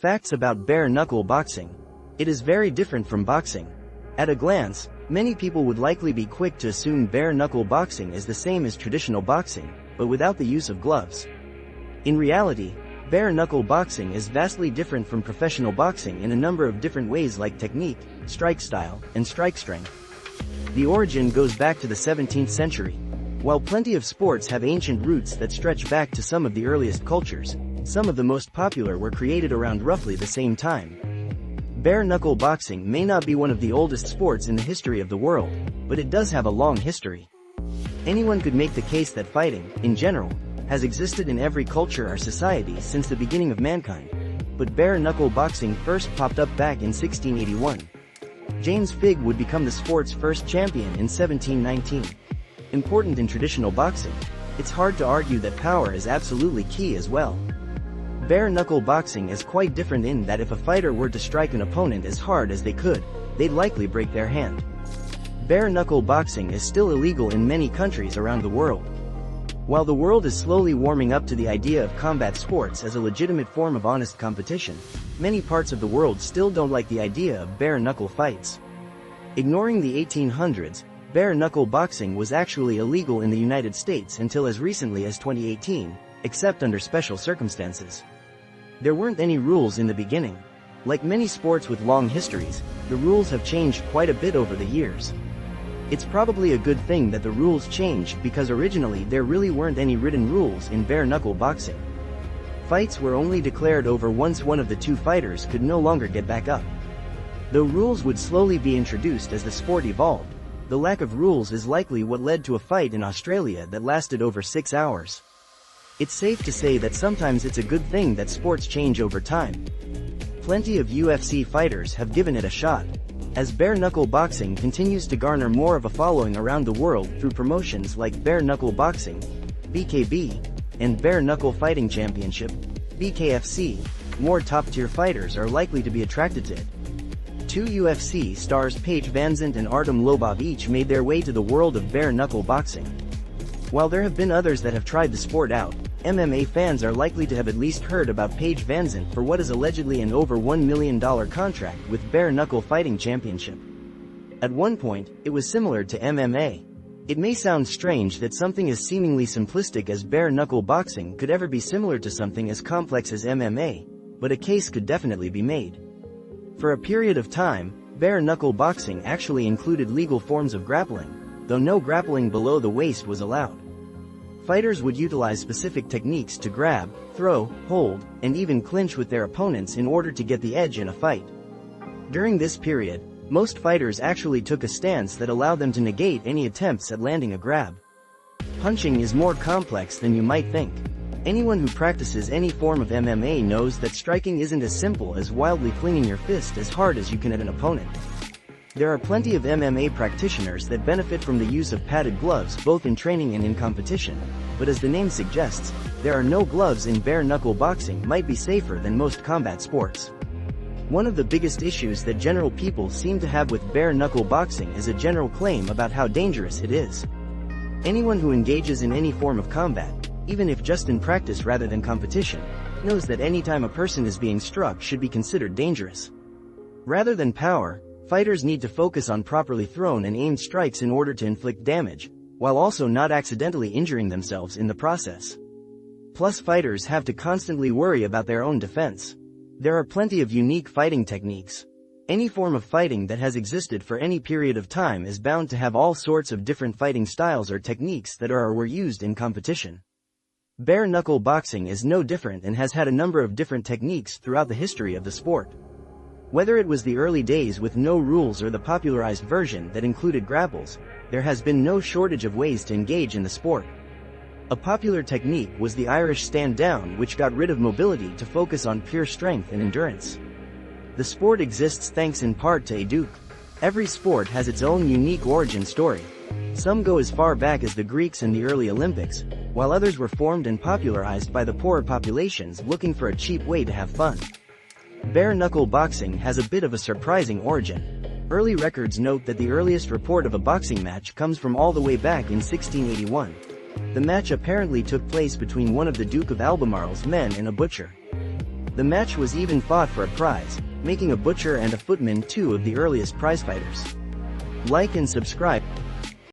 Facts about bare-knuckle boxing. It is very different from boxing. At a glance, many people would likely be quick to assume bare-knuckle boxing is the same as traditional boxing, but without the use of gloves. In reality, bare-knuckle boxing is vastly different from professional boxing in a number of different ways, like technique, strike style, and strike strength. The origin goes back to the 17th century. While plenty of sports have ancient roots that stretch back to some of the earliest cultures, some of the most popular were created around roughly the same time. Bare-knuckle boxing may not be one of the oldest sports in the history of the world, but it does have a long history. Anyone could make the case that fighting, in general, has existed in every culture or society since the beginning of mankind, but bare-knuckle boxing first popped up back in 1681. James Figg would become the sport's first champion in 1719. Important in traditional boxing, it's hard to argue that power is absolutely key as well. Bare-knuckle boxing is quite different in that if a fighter were to strike an opponent as hard as they could, they'd likely break their hand. Bare-knuckle boxing is still illegal in many countries around the world. While the world is slowly warming up to the idea of combat sports as a legitimate form of honest competition, many parts of the world still don't like the idea of bare-knuckle fights. Ignoring the 1800s, bare-knuckle boxing was actually illegal in the United States until as recently as 2018, except under special circumstances. There weren't any rules in the beginning. Like many sports with long histories, the rules have changed quite a bit over the years. It's probably a good thing that the rules changed because originally there really weren't any written rules in bare-knuckle boxing. Fights were only declared over once one of the two fighters could no longer get back up. Though rules would slowly be introduced as the sport evolved, the lack of rules is likely what led to a fight in Australia that lasted over 6 hours. It's safe to say that sometimes it's a good thing that sports change over time. Plenty of UFC fighters have given it a shot. As bare-knuckle boxing continues to garner more of a following around the world through promotions like Bare Knuckle Boxing, BKB, and Bare Knuckle Fighting Championship, BKFC, more top-tier fighters are likely to be attracted to it. Two UFC stars Paige VanZant and Artem Lobov each made their way to the world of bare-knuckle boxing. While there have been others that have tried the sport out, MMA fans are likely to have at least heard about Paige VanZant for what is allegedly an over $1 million contract with Bare Knuckle Fighting Championship. At one point, it was similar to MMA. It may sound strange that something as seemingly simplistic as bare-knuckle boxing could ever be similar to something as complex as MMA, but a case could definitely be made. For a period of time, bare-knuckle boxing actually included legal forms of grappling, though no grappling below the waist was allowed. Fighters would utilize specific techniques to grab, throw, hold, and even clinch with their opponents in order to get the edge in a fight. During this period, most fighters actually took a stance that allowed them to negate any attempts at landing a grab. Punching is more complex than you might think. Anyone who practices any form of MMA knows that striking isn't as simple as wildly flinging your fist as hard as you can at an opponent. There are plenty of MMA practitioners that benefit from the use of padded gloves both in training and in competition, but as the name suggests, there are no gloves in bare-knuckle boxing might be safer than most combat sports. One of the biggest issues that general people seem to have with bare-knuckle boxing is a general claim about how dangerous it is. Anyone who engages in any form of combat, even if just in practice rather than competition, knows that any time a person is being struck should be considered dangerous. Rather than power, fighters need to focus on properly thrown and aimed strikes in order to inflict damage, while also not accidentally injuring themselves in the process. Plus, fighters have to constantly worry about their own defense. There are plenty of unique fighting techniques. Any form of fighting that has existed for any period of time is bound to have all sorts of different fighting styles or techniques that are or were used in competition. Bare-knuckle boxing is no different and has had a number of different techniques throughout the history of the sport. Whether it was the early days with no rules or the popularized version that included grapples, there has been no shortage of ways to engage in the sport. A popular technique was the Irish stand down, which got rid of mobility to focus on pure strength and endurance. The sport exists thanks in part to a duke. Every sport has its own unique origin story. Some go as far back as the Greeks and the early Olympics, while others were formed and popularized by the poorer populations looking for a cheap way to have fun. Bare-knuckle boxing has a bit of a surprising origin. Early records note that the earliest report of a boxing match comes from all the way back in 1681. The match apparently took place between one of the Duke of Albemarle's men and a butcher. The match was even fought for a prize, making a butcher and a footman two of the earliest prizefighters. Like and subscribe.